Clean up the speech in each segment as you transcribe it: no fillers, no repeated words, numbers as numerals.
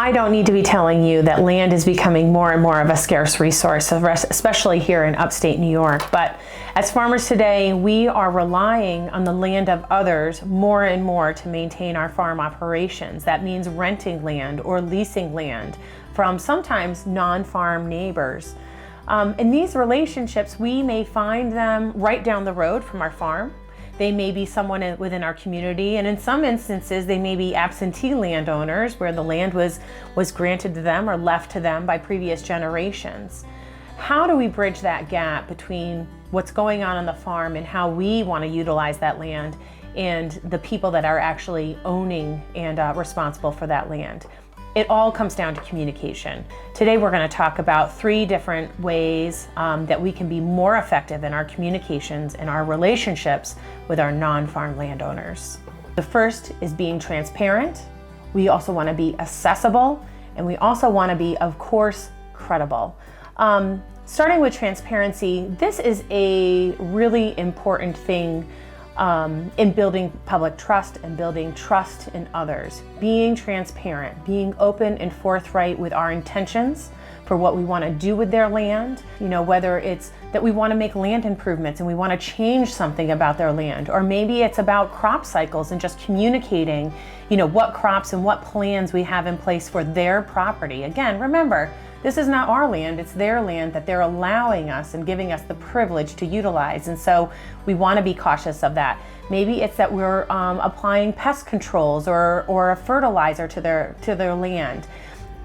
I don't need to be telling you that land is becoming more and more of a scarce resource, especially here in upstate New York. But as farmers today, we are relying on the land of others more and more to maintain our farm operations. That means renting land or leasing land from sometimes non-farm neighbors. In these relationships, we may find them right down the road from our farm. They may be someone within our community, and in some instances, they may be absentee landowners where the land was granted to them or left to them by previous generations. How do we bridge that gap between what's going on the farm and how we want to utilize that land and the people that are actually owning and responsible for that land? It all comes down to communication. Today we're going to talk about 3 different ways that we can be more effective in our communications and our relationships with our non-farm landowners. The first is being transparent. We also want to be accessible, and we also want to be, of course, credible. Starting with transparency, this is a really important thing in building public trust and building trust in others. Being transparent, being open and forthright with our intentions for what we want to do with their land, whether it's that we want to make land improvements and we want to change something about their land, or maybe it's about crop cycles and just communicating, what crops and what plans we have in place for their property. Again, remember, this is not our land, it's their land that they're allowing us and giving us the privilege to utilize. And so we want to be cautious of that. Maybe it's that we're applying pest controls or a fertilizer to their land.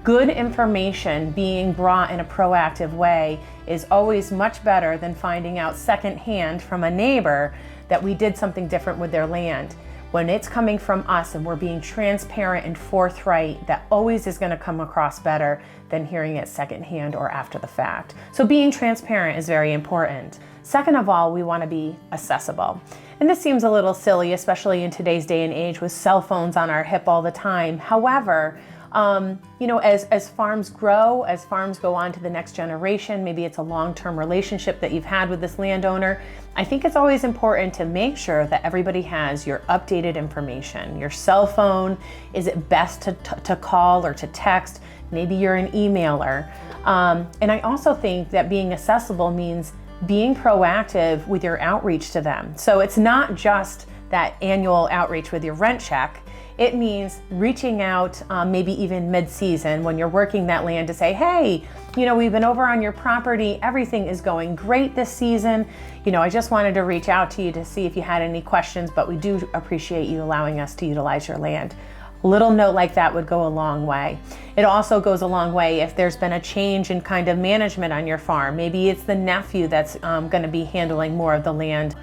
Good information being brought in a proactive way is always much better than finding out secondhand from a neighbor that we did something different with their land. When it's coming from us and we're being transparent and forthright, that always is going to come across better than hearing it secondhand or after the fact. So being transparent is very important. Second of all, we want to be accessible. And this seems a little silly, especially in today's day and age with cell phones on our hip all the time. However, as farms grow, as farms go on to the next generation, maybe it's a long-term relationship that you've had with this landowner, I think it's always important to make sure that everybody has your updated information. Your cell phone, is it best to call or to text? Maybe you're an emailer. And I also think that being accessible means being proactive with your outreach to them. So it's not just that annual outreach with your rent check. It means reaching out maybe even mid-season when you're working that land to say, hey, we've been over on your property. Everything is going great this season. I just wanted to reach out to you to see if you had any questions, but we do appreciate you allowing us to utilize your land. A little note like that would go a long way. It also goes a long way if there's been a change in kind of management on your farm. Maybe it's the nephew that's going to be handling more of the land.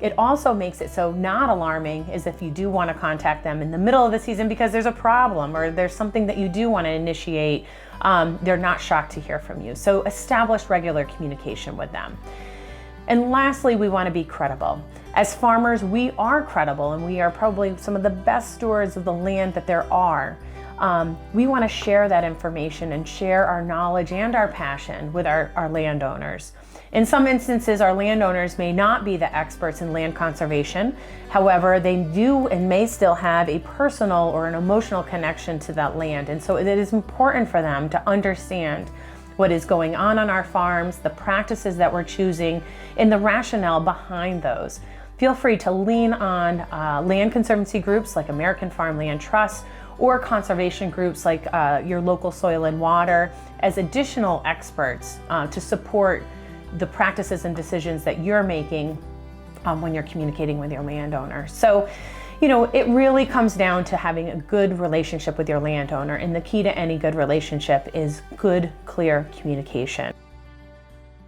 It also makes it so not alarming is if you do want to contact them in the middle of the season because there's a problem or there's something that you do want to initiate. They're not shocked to hear from you. So establish regular communication with them. And lastly, we want to be credible. As farmers, we are credible and we are probably some of the best stewards of the land that there are. We want to share that information and share our knowledge and our passion with our landowners. In some instances, our landowners may not be the experts in land conservation. However, they do and may still have a personal or an emotional connection to that land. And so it is important for them to understand what is going on our farms, the practices that we're choosing, and the rationale behind those. Feel free to lean on land conservancy groups like American Farmland Trust or conservation groups like your local Soil and Water as additional experts to support the practices and decisions that you're making when you're communicating with your landowner. So, it really comes down to having a good relationship with your landowner, and the key to any good relationship is good, clear communication.